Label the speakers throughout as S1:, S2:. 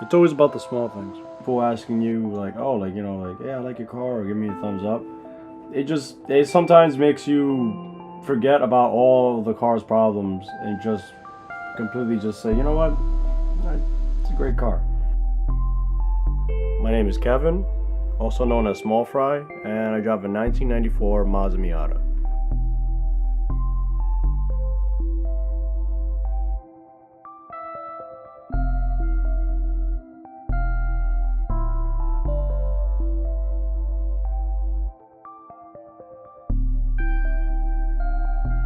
S1: It's always about the small things. People asking you like, oh, like, you know, like, yeah, I like your car, or give me a thumbs up. It sometimes makes you forget about all the car's problems and just completely just say, you know what, it's a great car. My name is Kevin, also known as SmallFry, and I drive a 1994 Mazda Miata.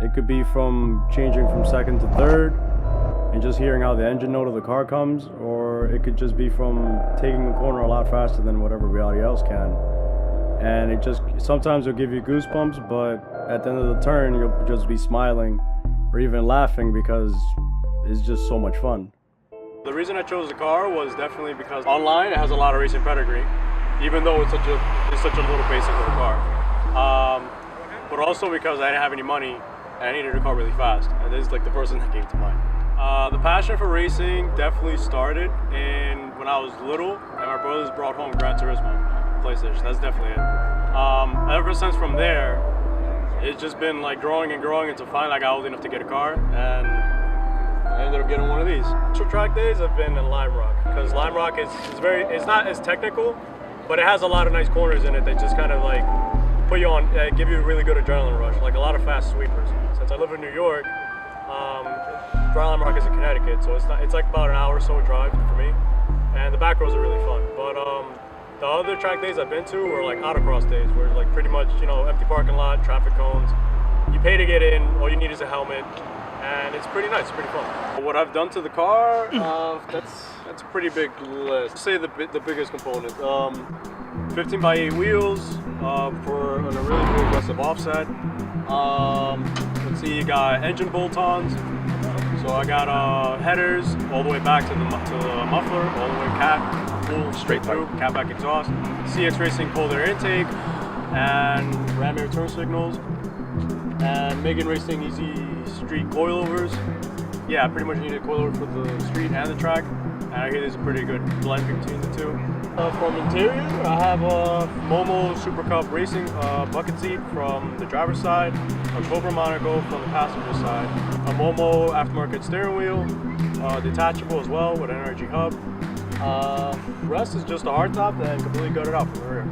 S1: It could be from changing from second to third and just hearing how the engine note of the car comes, or it could just be from taking a corner a lot faster than what everybody else can. And it just, sometimes it'll give you goosebumps, but at the end of the turn, you'll just be smiling or even laughing because it's just so much fun. The reason I chose the car was definitely because online it has a lot of racing pedigree, even though it's such a little basic little car. But also because I didn't have any money and I needed a car really fast, and this is like the first thing that came to mind. The passion for racing definitely started when I was little, and my brothers brought home Gran Turismo PlayStation. That's definitely it. Ever since from there, it's just been like growing and growing until finally I got old enough to get a car, and I ended up getting one of these. Short track days I've been in Lime Rock, because Lime Rock it's not as technical, but it has a lot of nice corners in it that just kind of like put you on, give you a really good adrenaline rush, like a lot of fast sweepers. Since I live in New York, Lime Rock is in Connecticut, so it's like about an hour or so drive for me, and the back roads are really fun. But the other track days I've been to were like autocross days, where like pretty much, you know, empty parking lot, traffic cones. You pay to get in, all you need is a helmet, and it's pretty nice, it's pretty fun. What I've done to the car, that's a pretty big list. Say the biggest component. 15x8 wheels for a really cool aggressive offset. Let's see, you got engine bolt-ons. So I got headers all the way back to the muffler, all the way cat, full straight through, cat back exhaust. CX Racing pulled their intake, and ram air turn signals, and Megan Racing easy street coilovers. Yeah, I pretty much needed a coilover for the street and the track, and I hear there's a pretty good blend between the two. From interior, I have a Momo Super Cup Racing bucket seat from the driver's side, a Cobra Monaco from the passenger side, a Momo aftermarket steering wheel, detachable as well with an energy hub. The rest is just a hardtop and completely gutted out from the rear.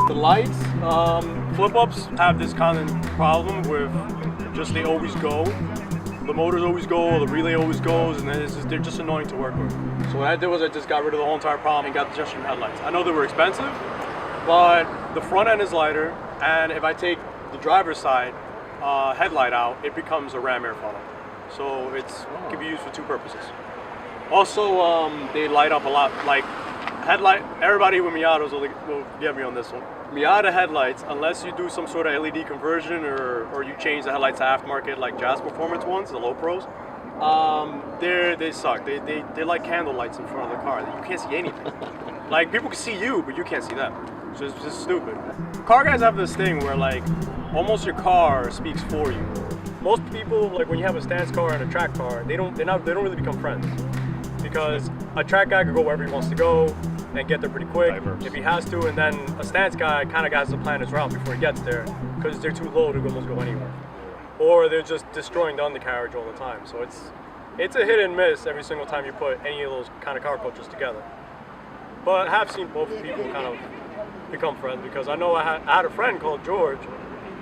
S1: The lights, flip-ups have this kind of problem with just they always go. The motors always go, the relay always goes, and they're just annoying to work with. So what I did was I just got rid of the whole entire problem and got the just headlights. I know they were expensive, but the front end is lighter, and if I take the driver's side headlight out, it becomes a ram air funnel. So it can be used for two purposes. Also, they light up a lot, like headlight, everybody with Miatas will get me on this one. Miata headlights, unless you do some sort of LED conversion or you change the headlights to aftermarket like Jazz Performance ones, the low pros, they suck. They're like candle lights in front of the car. You can't see anything. Like, people can see you, but you can't see them. So it's just stupid. Car guys have this thing where like almost your car speaks for you. Most people, like when you have a stance car and a track car, they don't really become friends, because a track guy could go wherever he wants to go and get there pretty quick if he has to, and then a stance guy kind of has to plan his route before he gets there, because they're too low to almost go anywhere, or they're just destroying the undercarriage all the time. So it's a hit and miss every single time you put any of those kind of car cultures together. But I have seen both people kind of become friends, because I know I had a friend called George,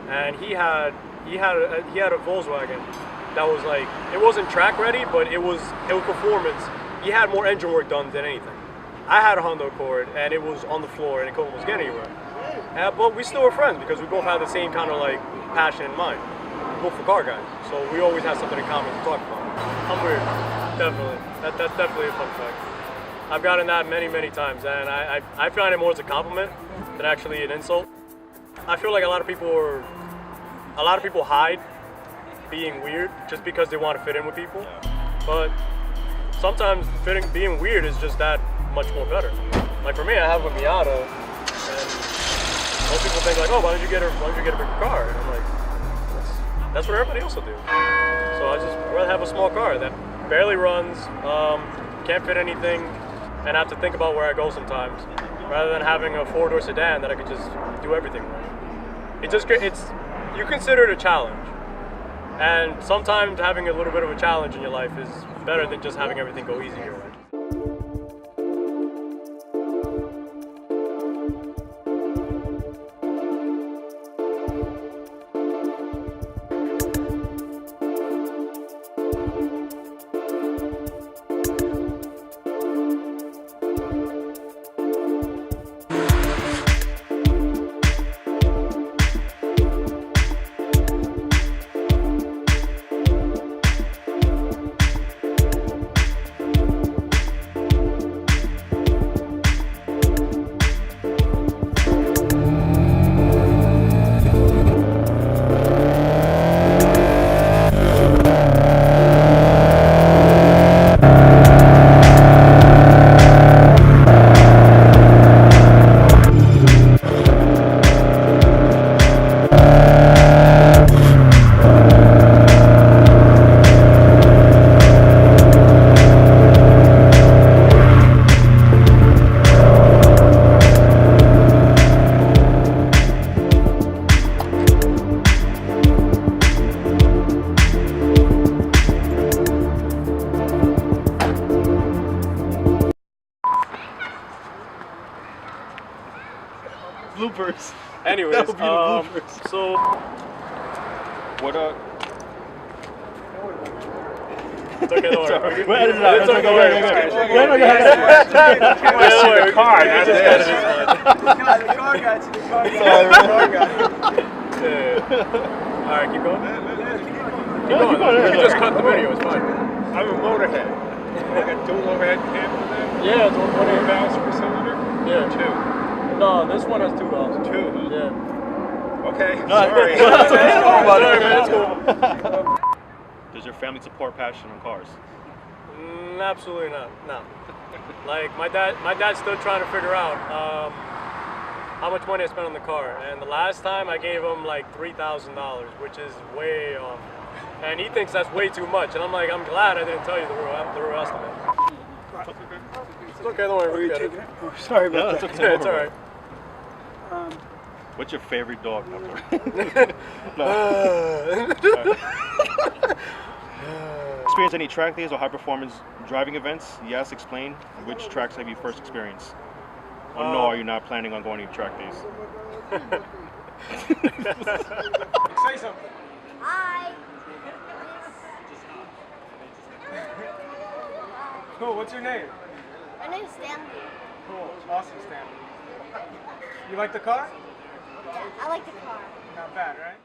S1: and he had a Volkswagen that was like, it wasn't track ready, but it was performance. He had more engine work done than anything. I had a Honda Accord, and it was on the floor, and it couldn't almost get anywhere. But we still were friends, because we both had the same kind of like passion in mind. We're both for car guys, so we always have something in common to talk about. I'm weird, definitely. That's definitely a fun fact. I've gotten that many times, and I find it more as a compliment than actually an insult. I feel like a lot of people hide being weird just because they want to fit in with people, but sometimes being weird is just that much more better. Like for me, I have a Miata, and most people think like, oh, why don't you get a bigger car? And I'm like, that's what everybody else will do. So I'd rather have a small car that barely runs, can't fit anything, and have to think about where I go sometimes, rather than having a 4-door sedan that I could just do everything with. You consider it a challenge, and sometimes having a little bit of a challenge in your life is better than just having everything go easy your way.
S2: Bloopers.
S1: Anyways,
S2: That would be the bloopers.
S1: so
S2: What
S1: it's okay, don't worry.
S2: We'll edit it out.
S1: It's okay, don't worry.
S2: The car, not the edit.
S3: The car guy.
S1: Alright, keep going. Keep going. You just cut the video, it's fine.
S2: I'm a motorhead. I got dual overhead cam on there.
S1: Yeah, it's 1.8
S2: valves per cylinder.
S1: Yeah.
S2: Two.
S1: No, this one has 2 valves.
S2: 2. Huh?
S1: Yeah.
S2: Okay. Sorry.
S1: Sorry, man, it's cool.
S2: Does your family support passion on cars?
S1: Absolutely not. No. Like my dad's still trying to figure out how much money I spent on the car, and the last time I gave him like $3,000, which is way off, and he thinks that's way too much, and I'm like, I'm glad I didn't tell you the real estimate. It's okay, don't worry, we get it.
S3: Oh, sorry about that.
S1: Yeah, it's alright.
S2: What's your favorite dog number? Experience any track days or high performance driving events? Yes, explain. Which tracks have you first experienced? Or no, are you not planning on going to track days?
S3: Say something.
S4: Hi.
S3: Cool, what's your name?
S4: My name's Stanley.
S3: Cool, awesome, Stanley. You like the car?
S4: I like the car.
S3: Not bad, right?